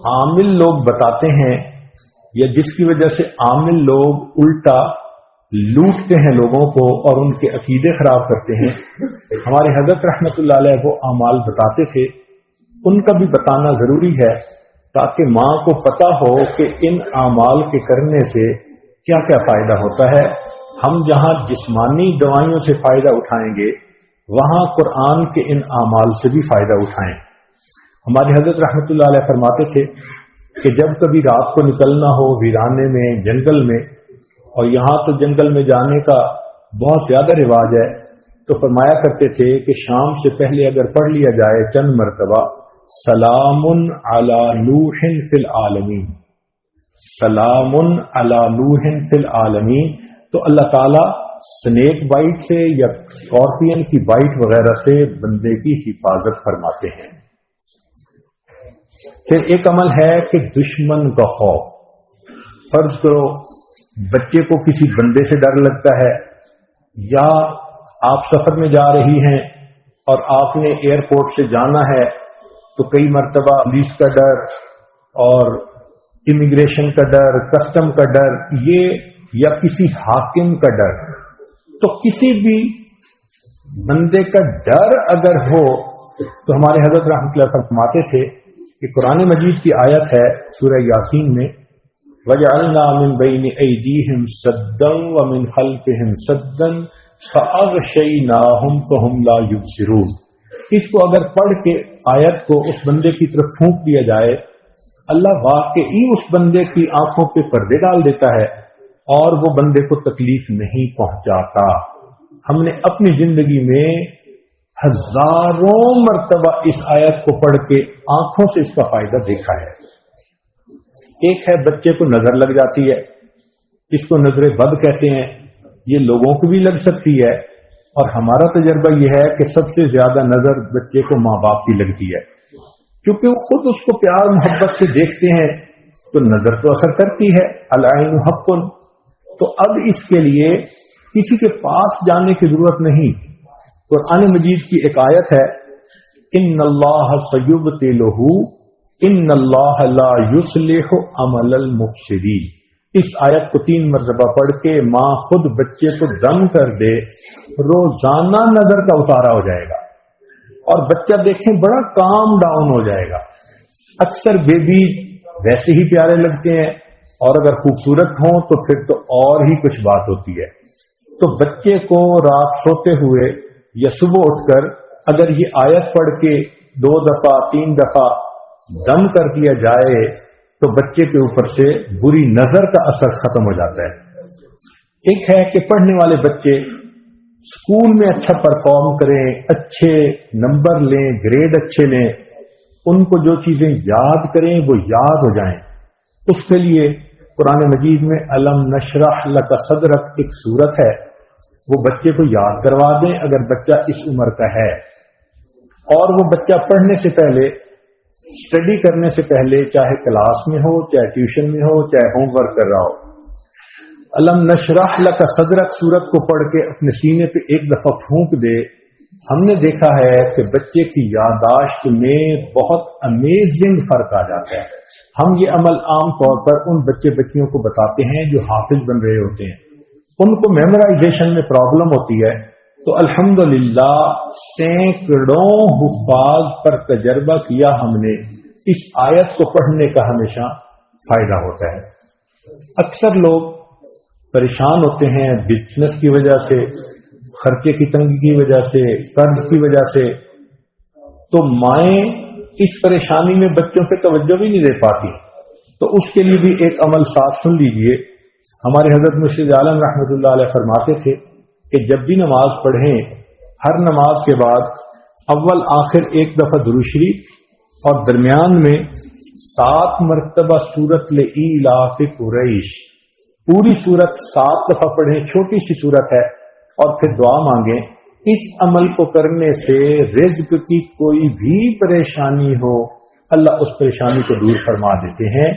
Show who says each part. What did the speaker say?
Speaker 1: عامل لوگ بتاتے ہیں یا جس کی وجہ سے عامل لوگ الٹا لوٹتے ہیں لوگوں کو اور ان کے عقیدے خراب کرتے ہیں، ہمارے حضرت رحمت اللہ علیہ وہ اعمال بتاتے تھے، ان کا بھی بتانا ضروری ہے تاکہ ماں کو پتا ہو کہ ان اعمال کے کرنے سے کیا کیا فائدہ ہوتا ہے۔ ہم جہاں جسمانی دوائیوں سے فائدہ اٹھائیں گے وہاں قرآن کے ان اعمال سے بھی فائدہ اٹھائیں۔ ہمارے حضرت رحمت اللہ علیہ فرماتے تھے کہ جب کبھی رات کو نکلنا ہو ویرانے میں، جنگل میں، اور یہاں تو جنگل میں جانے کا بہت زیادہ رواج ہے، تو فرمایا کرتے تھے کہ شام سے پہلے اگر پڑھ لیا جائے چند مرتبہ سلام علی نوح فی العالمین، سلام علی نوح فی العالمین، تو اللہ تعالی سنیک بائٹ سے یا اسکارپین کی بائٹ وغیرہ سے بندے کی حفاظت فرماتے ہیں۔ پھر ایک عمل ہے کہ دشمن کا خوف، فرض کرو بچے کو کسی بندے سے ڈر لگتا ہے، یا آپ سفر میں جا رہی ہیں اور آپ نے ایئرپورٹ سے جانا ہے تو کئی مرتبہ پولیس کا ڈر اور امیگریشن کا ڈر، کسٹم کا ڈر، یہ یا کسی حاکم کا ڈر، تو کسی بھی بندے کا ڈر اگر ہو تو ہمارے حضرت رحمۃ اللہ فرماتے تھے کہ قرآن مجید کی آیت ہے سورہ یاسین میں وَجَعَلْنَا مِن بَيْنِ أَيْدِيهِمْ سَدًّا وَمِنْ خَلْفِهِمْ سَدًّا فَأَغْشَيْنَاهُمْ فَهُمْ لَا يُبْصِرُونَ۔ اس کو اگر پڑھ کے آیت کو اس بندے کی طرف پھونک دیا جائے، اللہ واقعی اس بندے کی آنکھوں پہ پردے ڈال دیتا ہے اور وہ بندے کو تکلیف نہیں پہنچاتا۔ ہم نے اپنی زندگی میں ہزاروں مرتبہ اس آیت کو پڑھ کے آنکھوں سے اس کا فائدہ دیکھا ہے۔ ایک ہے بچے کو نظر لگ جاتی ہے، اس کو نظر بد کہتے ہیں، یہ لوگوں کو بھی لگ سکتی ہے، اور ہمارا تجربہ یہ ہے کہ سب سے زیادہ نظر بچے کو ماں باپ کی لگتی ہے، کیونکہ وہ خود اس کو پیار محبت سے دیکھتے ہیں تو نظر تو اثر کرتی ہے، العین حق۔ تو اب اس کے لیے کسی کے پاس جانے کی ضرورت نہیں، قرآن مجید کی ایک آیت ہے ان اللہ سیبطلہ ان اللہ لا یصلح عمل المفسدین۔ اس آیت کو 3 مرتبہ پڑھ کے ماں خود بچے کو دم کر دے، روزانہ نظر کا اتارا ہو جائے گا اور بچہ دیکھیں بڑا کام ڈاؤن ہو جائے گا۔ اکثر بیبیز ویسے ہی پیارے لگتے ہیں اور اگر خوبصورت ہوں تو پھر تو اور ہی کچھ بات ہوتی ہے۔ تو بچے کو رات سوتے ہوئے یا صبح اٹھ کر اگر یہ آیت پڑھ کے 2 دفعہ 3 دفعہ دم کر دیا جائے تو بچے کے اوپر سے بری نظر کا اثر ختم ہو جاتا ہے۔ ایک ہے کہ پڑھنے والے بچے اسکول میں اچھا پرفارم کریں، اچھے نمبر لیں، گریڈ اچھے لیں، ان کو جو چیزیں یاد کریں وہ یاد ہو جائیں۔ اس کے لیے قرآن مجید میں الم نشرح لک صدرک ایک سورت ہے، وہ بچے کو یاد کروا دیں اگر بچہ اس عمر کا ہے، اور وہ بچہ پڑھنے سے پہلے، اسٹڈی کرنے سے پہلے، چاہے کلاس میں ہو، چاہے ٹیوشن میں ہو، چاہے ہوم ورک کر رہا ہو، الم نشرح لک صدرک سورت کو پڑھ کے اپنے سینے پہ ایک دفعہ پھونک دے۔ ہم نے دیکھا ہے کہ بچے کی یادداشت میں بہت امیزنگ فرق آ جاتا ہے۔ ہم یہ عمل عام طور پر ان بچے بچیوں کو بتاتے ہیں جو حافظ بن رہے ہوتے ہیں، ان کو میمورائزیشن میں پرابلم ہوتی ہے، تو الحمدللہ سینکڑوں حفاظ پر تجربہ کیا ہم نے، اس آیت کو پڑھنے کا ہمیشہ فائدہ ہوتا ہے۔ اکثر لوگ پریشان ہوتے ہیں بزنس کی وجہ سے، خرچے کی تنگی کی وجہ سے، قرض کی وجہ سے، تو مائیں اس پریشانی میں بچوں پہ توجہ بھی نہیں دے پاتی، تو اس کے لیے بھی ایک عمل ساتھ سن لیجئے۔ ہمارے حضرت مرشد عالم رحمۃ اللہ علیہ فرماتے تھے کہ جب بھی نماز پڑھیں، ہر نماز کے بعد اول آخر ایک دفعہ درود شریف اور درمیان میں 7 مرتبہ سورت لإیلاف قریش، پوری سورت 7 دفعہ پڑھیں، چھوٹی سی سورت ہے، اور پھر دعا مانگیں۔ اس عمل کو کرنے سے رزق کی کوئی بھی پریشانی ہو اللہ اس پریشانی کو دور فرما دیتے ہیں۔